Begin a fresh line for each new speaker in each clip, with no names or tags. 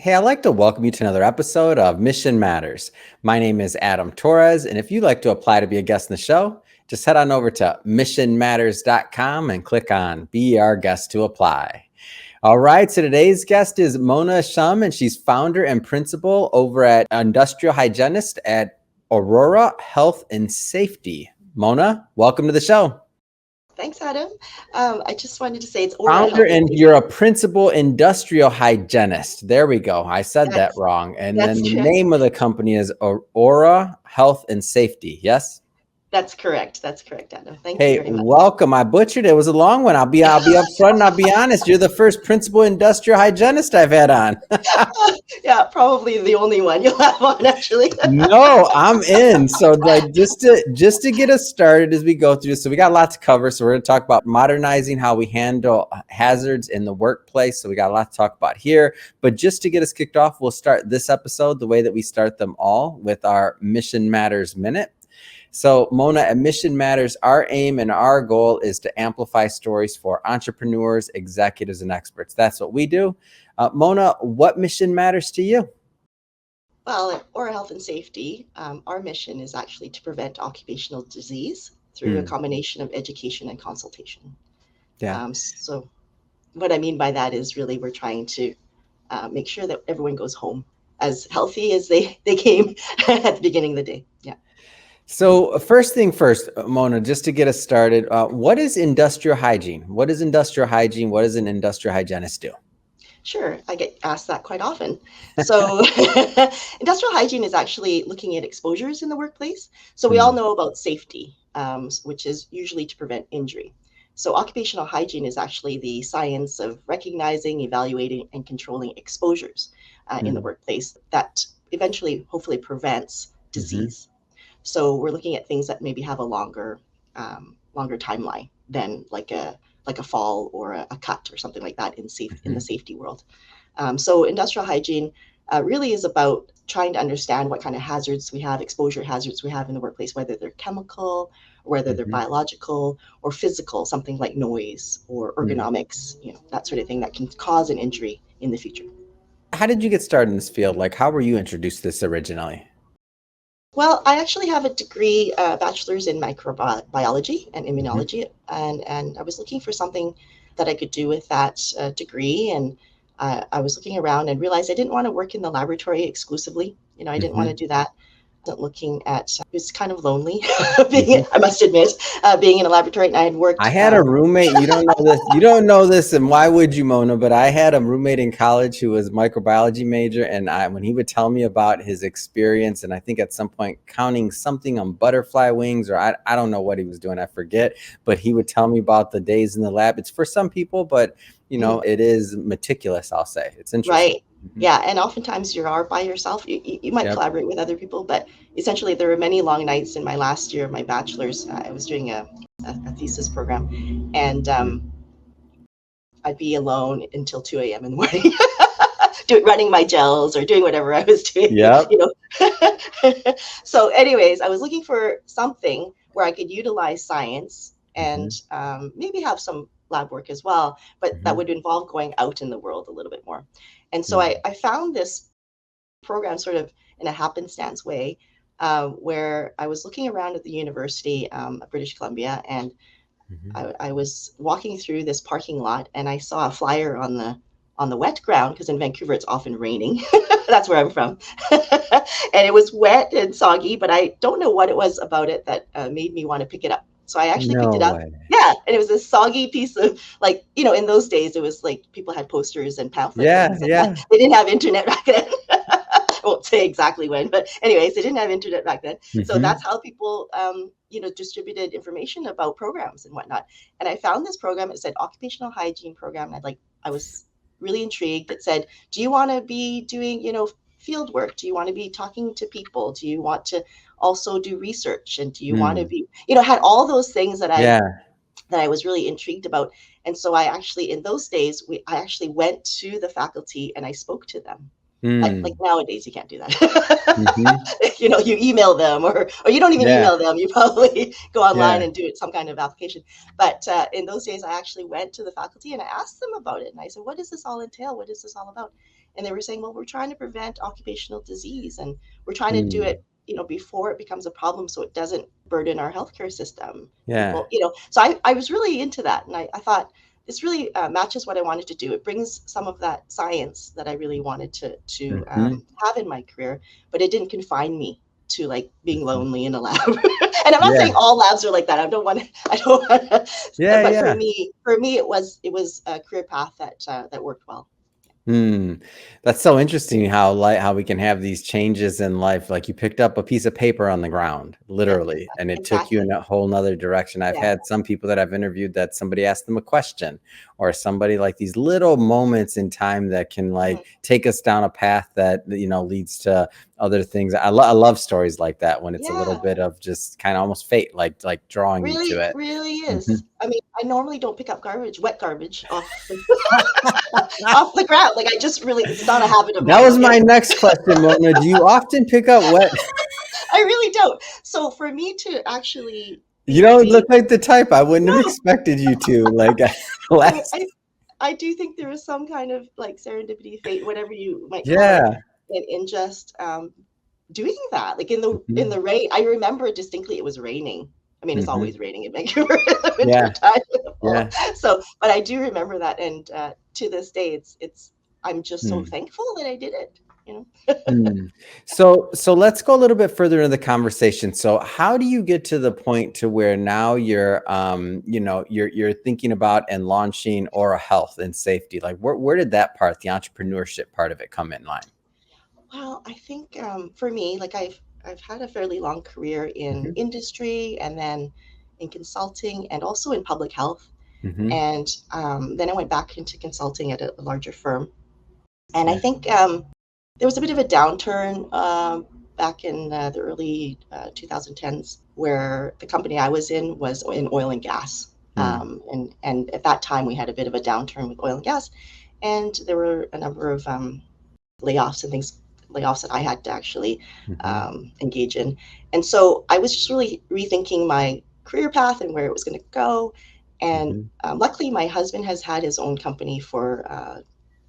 Hey, I'd like to welcome you to another episode of Mission Matters. My name is Adam Torres, and if you'd like to apply to be a guest in the show, just head on over to missionmatters.com and click on Be Our Guest to apply. All right, so today's guest is Mona Shum, and she's founder and principal over at Industrial Hygienist at Aurora Health and Safety. Mona, welcome to the show.
Thanks, Adam. I just wanted to say it's Aurora
Founder,
Health.
and you're a principal industrial hygienist. There we go. I said that wrong. And then the name of the company is Aurora Health and Safety. Yes?
That's correct. That's correct, Adam. Thank you very much.
Welcome. I butchered it. It was a long one. I'll be upfront and I'll be honest. You're the first principal industrial hygienist I've had on.
Yeah, probably the only one you'll have on, actually.
No, I'm in. So like just to get us started as we go through. So we got a lot to cover. So we're going to talk about modernizing how we handle hazards in the workplace. So we got a lot to talk about here. But just to get us kicked off, we'll start this episode the way that we start them all with our Mission Matters Minute. So Mona, at Mission Matters, our aim and our goal is to amplify stories for entrepreneurs, executives, and experts. That's what we do. Mona, what mission matters to you?
Well, at Aurora Health and Safety, our mission is actually to prevent occupational disease through a combination of education and consultation.
Yeah.
So what I mean by that is really we're trying to make sure that everyone goes home as healthy as they came at the beginning of the day. Yeah.
So first thing first, Mona, just to get us started, what is industrial hygiene? What is industrial hygiene? What does an industrial hygienist do?
Sure, I get asked that quite often. So industrial hygiene is actually looking at exposures in the workplace. So we all know about safety, which is usually to prevent injury. So occupational hygiene is actually the science of recognizing, evaluating, and controlling exposures in the workplace that eventually, hopefully, prevents disease. So we're looking at things that maybe have a longer timeline than like a fall or a cut or something like that in the safety world. So industrial hygiene really is about trying to understand what kind of hazards we have, exposure hazards we have in the workplace, whether they're chemical, or whether they're biological or physical, something like noise or ergonomics, that sort of thing that can cause an injury in the future.
How did you get started in this field? Like, how were you introduced to this originally?
Well, I actually have a degree, bachelor's in microbiology and immunology, and I was looking for something that I could do with that degree. And I was looking around and realized I didn't want to work in the laboratory exclusively. I didn't want to do that. Looking at, it was kind of lonely, I must admit, being in a laboratory, and I had worked.
I had a roommate. You don't know this. You don't know this, and why would you, Mona? But I had a roommate in college who was a microbiology major, and when he would tell me about his experience, and I think at some point counting something on butterfly wings, or I don't know what he was doing, I forget. But he would tell me about the days in the lab. It's for some people, but it is meticulous. I'll say it's interesting.
Right. Yeah, and oftentimes you are by yourself. You might collaborate with other people, but essentially there were many long nights in my last year of my bachelor's. I was doing a thesis program, and I'd be alone until 2 a.m. in the morning, running my gels or doing whatever I was doing.
Yeah.
So anyways, I was looking for something where I could utilize science and maybe have some lab work as well, but that would involve going out in the world a little bit more. And so I found this program sort of in a happenstance way, where I was looking around at the University of British Columbia, and I was walking through this parking lot, and I saw a flyer on the wet ground, because in Vancouver it's often raining. That's where I'm from. And it was wet and soggy, but I don't know what it was about it that made me want to pick it up. So I actually picked it up. Yeah. And it was a soggy piece of, like, in those days, it was like people had posters and pamphlets.
Yeah.
They didn't have internet back then. I won't say exactly when, but anyways, they didn't have internet back then. So that's how people, distributed information about programs and whatnot. And I found this program. It said occupational hygiene program. And I was really intrigued. It said, do you want to be doing, field work? Do you want to be talking to people? Do you want to also do research? And do you want to be, had all those things that I was really intrigued about. And so I actually, in those days, I actually went to the faculty and I spoke to them. Like nowadays, you can't do that. You email them, or you don't even email them. You probably go online and do some kind of application. But in those days, I actually went to the faculty and I asked them about it. And I said, what does this all entail? What is this all about? and they were saying, well, we're trying to prevent occupational disease, and we're trying to do
Mm.
it, before it becomes a problem, so it doesn't burden our healthcare system.
Yeah.
People, so I was really into that, and I thought this really matches what I wanted to do. It brings some of that science that I really wanted to
Hmm.
have in my career, but it didn't confine me to like being
Hmm.
lonely in a lab. And I'm not
Yeah.
saying all labs are like that. I don't want to,
Yeah.
but
Yeah.
for me, it was a career path that worked well.
Hmm. That's so interesting how we can have these changes in life. Like you picked up a piece of paper on the ground,
Yeah,
literally, and it took you in
exactly.
a whole nother direction. I've
Yeah.
had some people that I've interviewed that somebody asked them a question, or somebody, like these little moments in time that can
Mhm.
like take us down a path that leads to other things. I love stories like that when it's a little
Yeah.
bit of just kind of almost fate, like drawing you to
Really,
it.
really
Mhm.
is. I mean, I normally don't pick up garbage, wet garbage off the off the ground. Like I just really, it's not a habit of
That
mine.
was
Okay.
my next question, Mona. Do you often pick up wet?
I really don't. So for me to actually
You
be
don't look
be
like the type. I wouldn't have
no,
expected you to. Like
so
last.
I do think there is some kind of like serendipity, fate, whatever you might call it,
Yeah.
in just doing that. Like in the
Mhm.
rain, I remember distinctly it was raining. I mean, it's
Mhm.
always raining in Vancouver in the
Yeah.
winter time, in the fall.
Yeah.
So, but I do remember that, and to this day, it's I'm just so
Hmm.
thankful that I did it. You know.
Hmm. So let's go a little bit further into the conversation. So how do you get to the point to where now you're thinking about and launching oral health and safety? Like where did that part, the entrepreneurship part of it, come in line?
Well, I think for me, like I've had a fairly long career in
Hmm.
industry, and then in consulting, and also in public health.
Hmm.
And then I went back into consulting at a larger firm. And I
Yeah.
think there was a bit of a downturn back in the early 2010s, where the company I was in was in oil and gas.
Hmm.
And at that time, we had a bit of a downturn with oil and gas, and there were a number of layoffs and things, layoffs that I had to actually
Hmm.
engage in. And so I was just really rethinking my career path and where it was going to go. And
Hmm.
luckily, my husband has had his own company for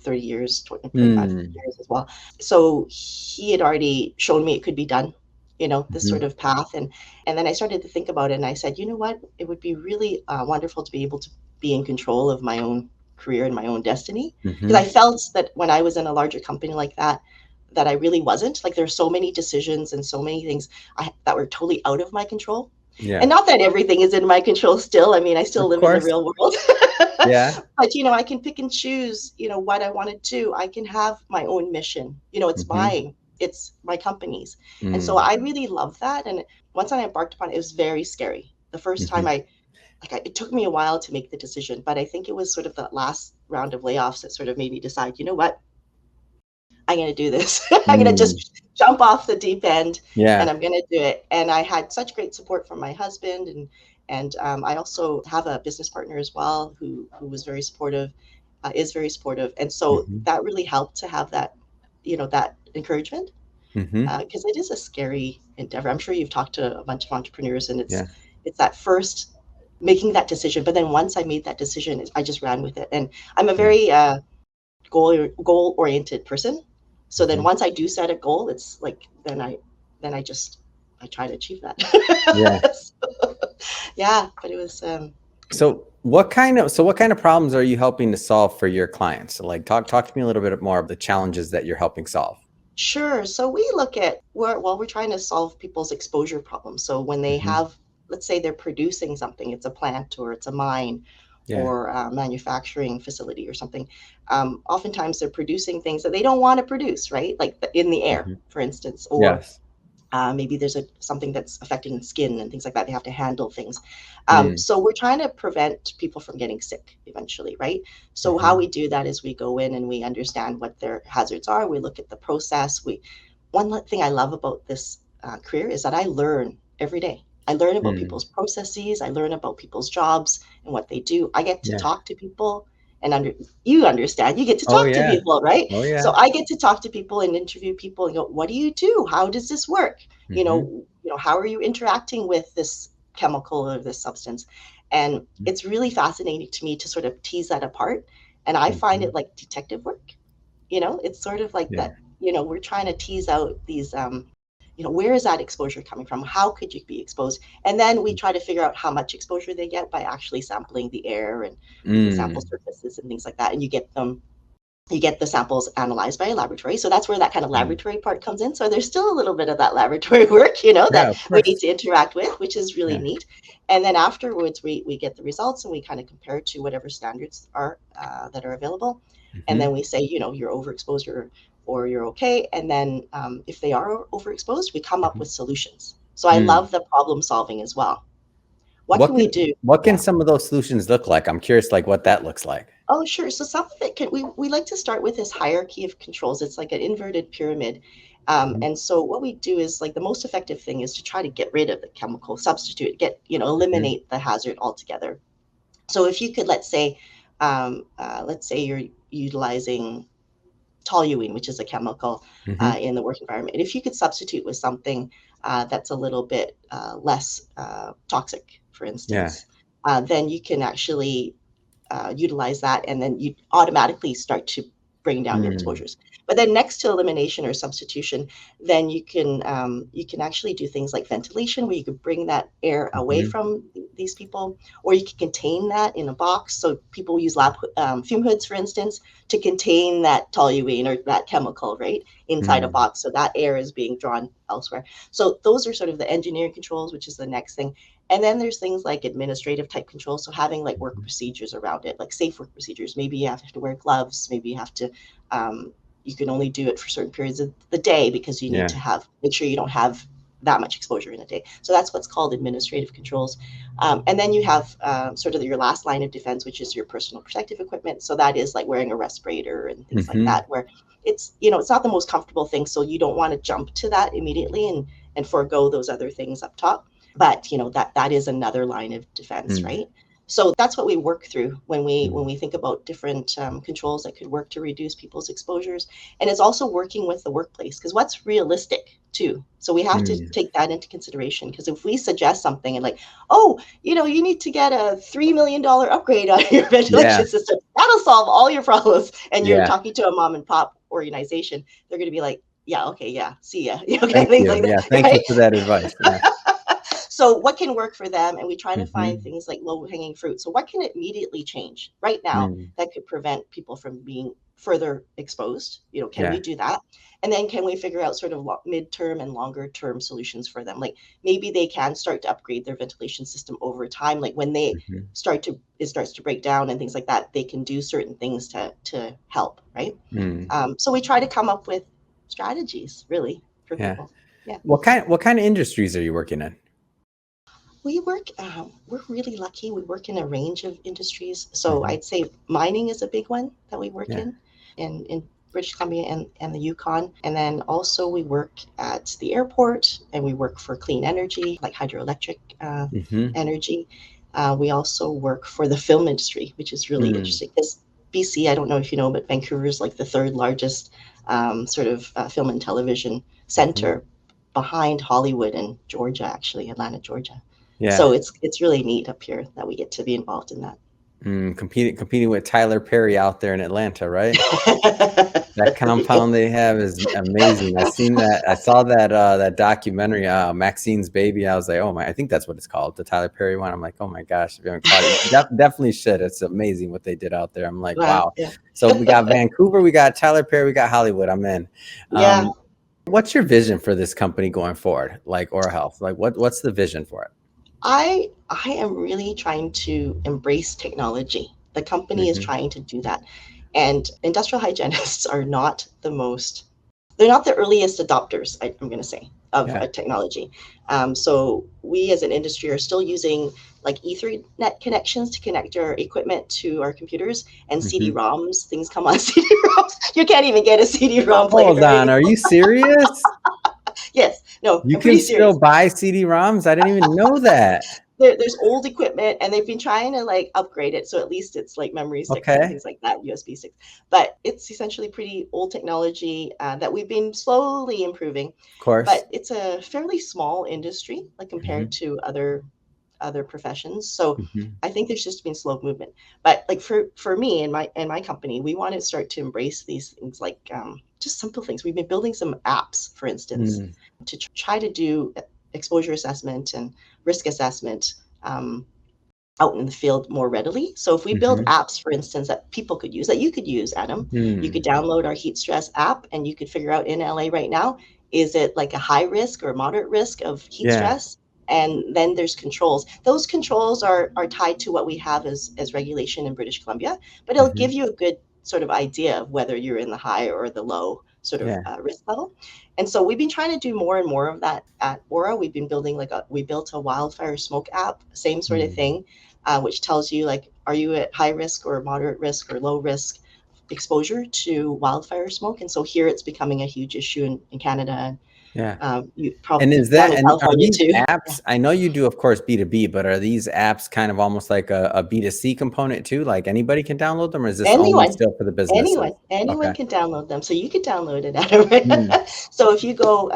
30 years, 25
Hmm.
years as well. So he had already shown me it could be done, this
Hmm.
sort of path. And then I started to think about it, and I said, you know what? It would be really wonderful to be able to be in control of my own career and my own destiny, because I
Hmm.
felt that when I was in a larger company like that, that I really wasn't. Like there's so many decisions and so many things that were totally out of my control.
Yeah.
And not that everything is in my control still. I mean, I still
Of
live in the
course.
real world.
Yeah.
But I can pick and choose, what I want to do. I can have my own mission.
Hmm.
It's my company's. And so
Hmm.
I really love that. And once I embarked upon it, it was very scary. The first time
Hmm.
it took me a while to make the decision, but I think it was sort of the last round of layoffs that sort of made me decide, you know what, I'm going to do this. I'm going to
Hmm.
just jump off the deep end, and
Yeah.
I'm going to do it. And I had such great support from my husband, and I also have a business partner as well who was very supportive, is very supportive, and so
Hmm.
that really helped to have that, that encouragement,
Hmm.
because it is a scary endeavor. I'm sure you've talked to a bunch of entrepreneurs, and it's
Yeah.
it's that first making that decision. But then once I made that decision, I just ran with it, and I'm a
Yeah.
very goal oriented person. So then
Hmm.
once I do set a goal, it's like I try to achieve that.
Yeah.
So, yeah, but it was yeah.
So what kind of problems are you helping to solve for your clients? So like talk to me a little bit more of the challenges that you're helping solve.
Sure. So we look at we're trying to solve people's exposure problems. So when they
Hmm.
have, let's say they're producing something, it's a plant or it's a mine
Yeah.
or a manufacturing facility or something. Oftentimes they're producing things that they don't want to produce, right? Like in the air,
Hmm.
for instance, or
Yes.
maybe there's something that's affecting skin and things like that. They have to handle things.
Mm.
So we're trying to prevent people from getting sick eventually, right? So how
Hmm.
we do that is we go in and we understand what their hazards are. We look at the process. One thing I love about this career is that I learn every day. I learn about
Mm.
people's processes. I learn about people's jobs and what they do. I get to
Yeah.
talk to people, and you understand. You get to
Oh
talk to
yeah.
people, right?
Oh
So
yeah.
I get to talk to people and interview people and go, "What do you do? How does this work?
Hmm.
How are you interacting with this chemical or this substance?" And it's really fascinating to me to sort of tease that apart. And I find
Hmm.
it like detective work. It's sort of like
Yeah.
that, we're trying to tease out these, where is that exposure coming from? How could you be exposed? And then we try to figure out how much exposure they get by actually sampling the air, and we can sample
Mm.
surfaces and things like that. And you get the samples analyzed by a laboratory. So that's where that kind of
Mm.
laboratory part comes in. So there's still a little bit of that laboratory work,
Yeah,
that
of
we need
course.
to interact with, which is really
Yeah.
neat. And then afterwards, we get the results and we kind of compare to whatever standards are that are available. And
Hmm.
then we say, you're overexposed, or you're okay. And then if they are overexposed, we come up
Hmm.
with solutions. So I
Mm.
love the problem solving as well. What
What
can we
can
do?
what can
Yeah.
some of those solutions look like? I'm curious, like what that looks like.
Oh, sure. So some of it we like to start with this hierarchy of controls. It's like an inverted pyramid.
Mhm.
And so what we do is, like, the most effective thing is to try to get rid of the chemical substitute,
Mhm.
eliminate the hazard altogether. So if you could, let's say you're utilizing toluene, which is a chemical
Mhm.
in the work environment. If you could substitute with something that's a little bit less toxic, for
Yeah.
instance, then you can actually utilize that, and then you automatically start to bring down your
Mm.
exposures. But then next to elimination or substitution, then you can actually do things like ventilation, where you could bring that air away
Mhm.
from these people, or you can contain that in a box. So people use lab fume hoods, for instance, to contain that toluene or that chemical, right, inside a
Mm.
box, so that air is being drawn elsewhere. So those are sort of the engineering controls, which is the next thing. And then there's things like administrative type controls. So having like work
Mhm.
procedures around it, like safe work procedures. Maybe you have to wear gloves. Maybe you have to, you can only do it for certain periods of the day, because you need
Yeah.
to make sure you don't have that much exposure in a day. So that's what's called administrative controls. And then you have sort of your last line of defense, which is your personal protective equipment. So that is like wearing a respirator and things like
Mhm.
that, where it's not the most comfortable thing. So you don't want to jump to that immediately and forego those other things up top. But that is another line of defense,
Mm.
right? So that's what we work through when we
Mm.
think about different controls that could work to reduce people's exposures. And it's also working with the workplace, because what's realistic too. So we have to
Mm.
take that into consideration, because if we suggest something and, like, oh, you need to get a $3 million upgrade on your
Yeah.
ventilation system, that'll solve all your problems, and you're
Yeah.
talking to a mom and pop organization, they're going to be like, yeah, okay, yeah, see ya,
Thank
things
you.
like
Yeah.
that,
Thank you
right?
for that advice. Yeah.
So what can work for them? And we try to find
Mhm.
things like low hanging fruit. So what can immediately change right now
Mm.
that could prevent people from being further exposed? Can we
Yeah.
do that? And then can we figure out sort of midterm and longer term solutions for them? Like, maybe they can start to upgrade their ventilation system over time. Like, when
Mhm.
it starts to break down and things like that, they can do certain things to help, right?
Mm.
So we try to come up with strategies, really, for
Yeah.
people. Yeah.
What kind of industries are you working in?
We're really lucky. We work in a range of industries. So
Mhm.
I'd say mining is a big one that we work
Yeah.
in British Columbia and the Yukon. And then also we work at the airport, and we work for clean energy, like hydroelectric
Mhm.
energy. We also work for the film industry, which is really
Mm.
interesting, because BC, I don't know if you know, but Vancouver is like the third largest sort of film and television
Mhm.
center, behind Hollywood and Georgia, actually, Atlanta, Georgia.
Yeah.
So it's really neat up here that we get to be involved in that.
Mm. Competing with Tyler Perry out there in Atlanta, right? That
Yeah.
compound they have is amazing. I saw that documentary, Maxine's Baby. I was like, oh my, I think that's what it's called, the Tyler Perry one. I'm like, oh my gosh, if you haven't caught it, definitely should. It's amazing what they did out there. I'm like,
Wow.
wow.
Yeah.
So we got Vancouver, we got Tyler Perry, we got Hollywood. I'm in.
Yeah.
What's your vision for this company going forward, like Aura Health? Like what's the vision for it?
I am really trying to embrace technology. The company is
Hmm.
trying to do that. And industrial hygienists are not they're not the earliest adopters, I'm going to say, of
Yeah.
technology. So we as an industry are still using like Ethernet connections to connect our equipment to our computers, and
Hmm.
CD-ROMs. Things come on CD-ROMs. You can't even get a CD-ROM
Hold
player
on,
anymore.
are you serious?
Yes, no,
You
I'm
can
pretty
still
serious.
buy CD-ROMs? I didn't even know that.
There's old equipment, and they've been trying to like upgrade it, so at least it's like memory sticks and
Okay.
things like that, USB sticks. But it's essentially pretty old technology that we've been slowly improving.
Of course.
But it's a fairly small industry, like
Hmm.
compared to other other professions. So
Mhm.
I think there's just been slow movement. But like for me and my company, we want to start to embrace these things, like just simple things. We've been building some apps, for instance,
Mm.
to try to do exposure assessment and risk assessment out in the field more readily. So if we build
Mhm.
apps, for instance, that people could use, that you could use, Adam, you could
Mm.
download our heat stress app and you could figure out in LA right now, is it like a high risk or moderate risk of heat
Yeah.
stress? And then there's controls. Those controls are tied to what we have as regulation in British Columbia, but it'll give
Mhm.
you a good sort of idea of whether you're in the high or the low sort of
Yeah.
risk level. And so we've been trying to do more and more of that at Aura. We've been building we built a wildfire smoke app, same sort of
Mm.
thing, which tells you like, are you at high risk or moderate risk or low risk exposure to wildfire smoke? And so here it's becoming a huge issue in Canada, and
Yeah.
you probably
And is
down
that,
in
and are
California
these
too. Yeah.
apps, I know you do, of course, B2B, but are these apps kind of almost like a B2C component too? Like anybody can download them, or is this only
Anyone,
still for the businesses?
anyone
Okay.
can download them. So you could download it out of it.
Mm.
So if you go,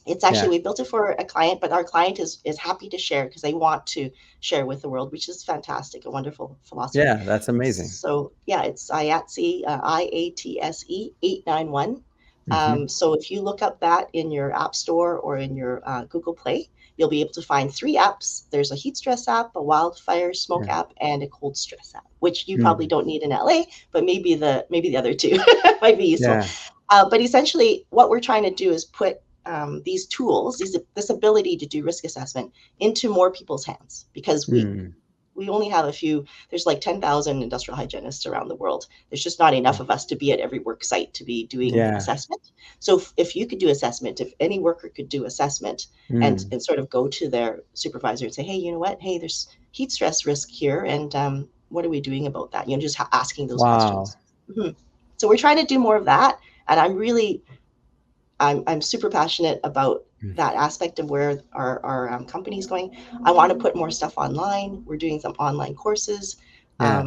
it's actually,
Yeah.
we built it for a client, but our client is happy to share because they want to share with the world, which is fantastic, a wonderful philosophy.
Yeah, that's amazing.
So yeah, it's IATSE, IATSE 891.
Mhm.
So if you look up that in your App Store or in your Google Play, you'll be able to find three apps. There's a heat stress app, a wildfire smoke
Yeah.
app, and a cold stress app, which you probably
Mm.
don't need in LA, but maybe the other two might be useful.
Yeah.
But essentially, what we're trying to do is put these tools, this ability to do risk assessment into more people's hands, because
Mm.
we only have a few. There's like 10,000 industrial hygienists around the world. There's just not enough of us to be at every work site to be doing
Yeah.
assessment. So if you could do assessment, if any worker could do assessment,
Mm.
and sort of go to their supervisor and say, hey, you know what, hey, there's heat stress risk here, and what are we doing about that? Just asking those
Wow.
questions. Mhm. So we're trying to do more of that, and I'm super passionate about
Mm.
that aspect of where our company is going. I want to put more stuff online. We're doing some online courses.
Yeah.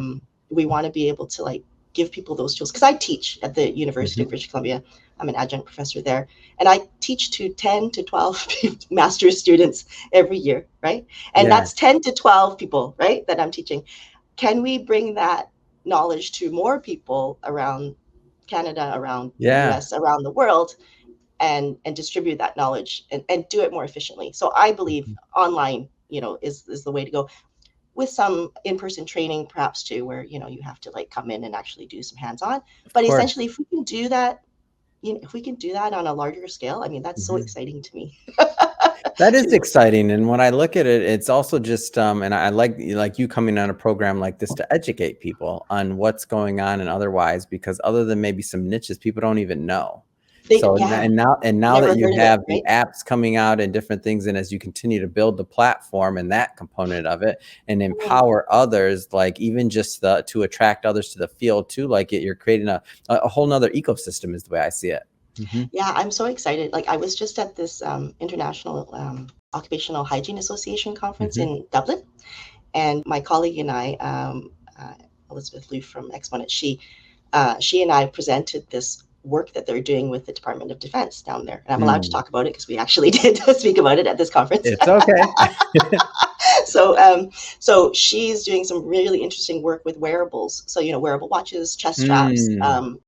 We want to be able to like give people those tools, because I teach at the University of
Mhm.
British Columbia. I'm an adjunct professor there, and I teach to 10 to 12 master's students every year, right? And
Yeah.
that's 10 to 12 people, right, that I'm teaching. Can we bring that knowledge to more people around Canada, around the
Yeah.
US, around the world, and distribute that knowledge, and do it more efficiently? So I believe
Mhm.
online, is the way to go, with some in-person training perhaps too, where you have to like come in and actually do some hands-on.
Of
But
course.
essentially, if we can do that, if we can do that on a larger scale, I mean, that's so
Mhm.
exciting to me.
That is
Too.
exciting, and when I look at it, it's also just, and I like you coming on a program like this to educate people on what's going on and otherwise, because other than maybe some niches, people don't even know. So,
Yeah,
and now
never
that you
heard of it,
have the
right?
apps coming out and different things, and as you continue to build the platform and that component of it, and
Mhm.
empower others, like even just to attract others to the field too, like you're creating a whole nother ecosystem is the way I see it. Mhm.
Yeah, I'm so excited. Like I was just at this International Occupational Hygiene Association conference
Mhm.
in Dublin, and my colleague and I, Elizabeth Liu from Exponent, she and I presented this work that they're doing with the Department of Defense down there. And I'm allowed to
Mm.
talk about it because we actually did speak about it at this conference.
It's okay.
So, so she's doing some really interesting work with wearables. So, wearable watches, chest straps,
Mm.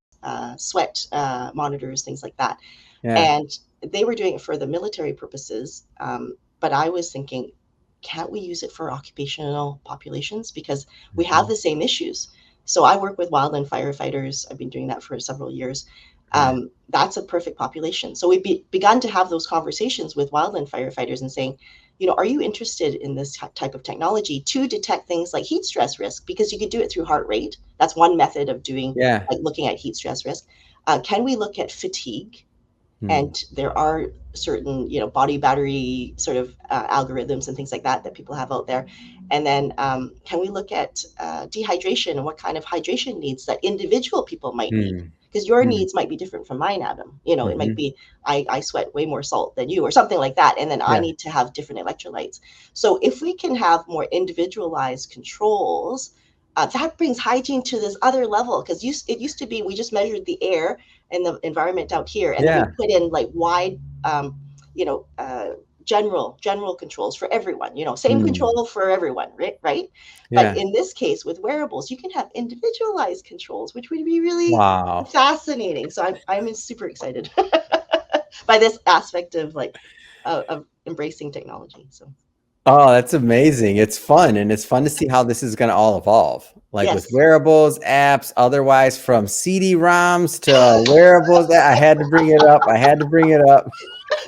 sweat monitors, things like that.
Yeah.
And they were doing it for the military purposes. But I was thinking, can't we use it for occupational populations? Because we have
Mhm.
the same issues. So I work with wildland firefighters. I've been doing that for several years.
Yeah.
That's a perfect population. So we've begun to have those conversations with wildland firefighters and saying, are you interested in this type of technology to detect things like heat stress risk? Because you could do it through heart rate. That's one method of doing,
Yeah.
like looking at heat stress risk. Can we look at fatigue?
Mm.
And there are certain body battery sort of algorithms and things like that people have out there. And then can we look at dehydration and what kind of hydration needs that individual people might need,
Mm.
because your
Mm.
needs might be different from mine, Adam. It might
Mhm.
be I sweat way more salt than you or something like that, and then I
Yeah.
need to have different electrolytes. So if we can have more individualized controls, that brings hygiene to this other level, because it used to be we just measured the air and the environment out here, and then we
Yeah.
put in like wide, um, you know, uh, general controls for everyone, same control for everyone, right? But
Yeah.
in this case, with wearables, you can have individualized controls, which would be really
Wow.
fascinating. So I'm super excited by this aspect of of embracing technology. So
Oh, that's amazing. It's fun. And it's fun to see how this is going to all evolve. Like with
yes.
wearables, apps, otherwise from CD-ROMs to wearables. I had to bring it up. I had to bring it up.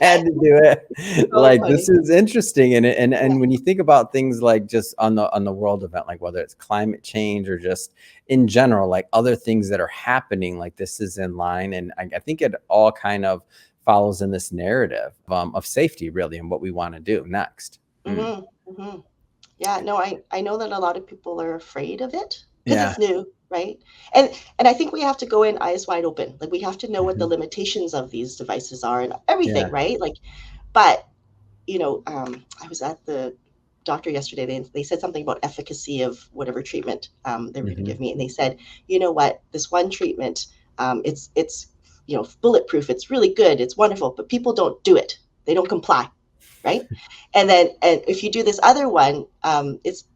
Had to do it.
So
Like this
funny.
is interesting. And
Yeah.
when you think about things like just on the world event, like whether it's climate change or just in general, like other things that are happening, like this is in line. And I think it all kind of follows in this narrative of safety, really, and what we want to do next.
Hmm. Hmm. Yeah, no, I know that a lot of people are afraid of it because
Yeah.
it's new, right? And I think we have to go in eyes wide open. Like we have to know what the
Mhm.
limitations of these devices are and everything,
Yeah.
right? But I was at the doctor yesterday. They said something about efficacy of whatever treatment they were going to
Mhm.
give me, and they said, you know what, this one treatment, it's bulletproof. It's really good. It's wonderful, but people don't do it. They don't comply, right? And if you do this other one,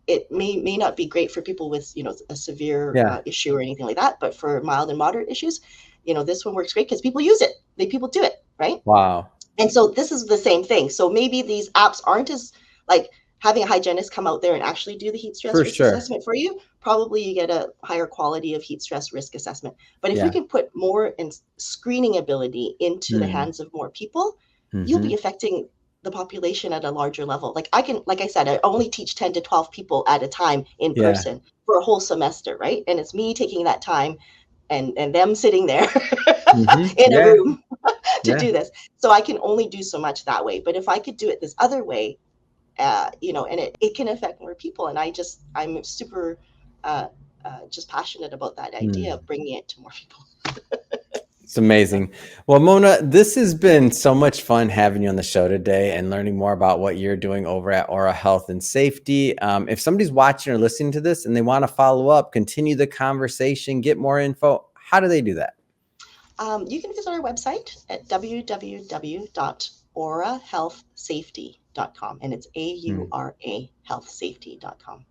it may not be great for people with a severe
Yeah.
issue or anything like that, but for mild and moderate issues, this one works great because people use it. People do it, right?
Wow.
And so this is the same thing. So maybe these apps aren't as like having a hygienist come out there and actually do the heat stress
For
risk
sure.
assessment for you. Probably you get a higher quality of heat stress risk assessment. But if we
Yeah.
can put more screening ability into the
Mm.
hands of more people, you'll be
Mhm.
affecting the population at a larger level. Like I said, I only teach 10 to 12 people at a time in
Yeah.
person for a whole semester, right? And it's me taking that time and them sitting there
Mhm.
in a
Yeah.
room to
Yeah.
do this. So I can only do so much that way. But if I could do it this other way, and it can affect more people. And I'm super uh, just passionate about that idea
Mm.
of bringing it to more people.
It's amazing. Well, Mona, this has been so much fun having you on the show today and learning more about what you're doing over at Aura Health and Safety. If somebody's watching or listening to this and they want to follow up, continue the conversation, get more info, how do they do that?
You can visit our website at www.aurahealthsafety.com, and it's AURA healthsafety.com.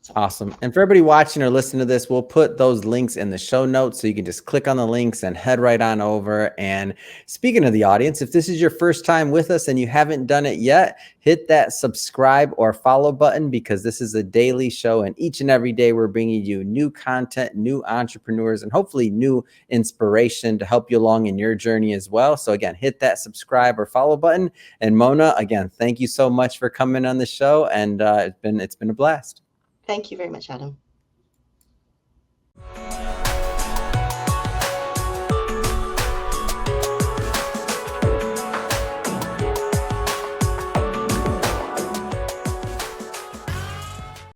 So
Awesome. And for everybody watching or listening to this, we'll put those links in the show notes so you can just click on the links and head right on over. And speaking of the audience, if this is your first time with us and you haven't done it yet, hit that subscribe or follow button because this is a daily show. And each and every day, we're bringing you new content, new entrepreneurs, and hopefully new inspiration to help you along in your journey as well. So again, hit that subscribe or follow button. And Mona, again, thank you so much for coming on the show. And it's been a blast.
thank you very much, Adam.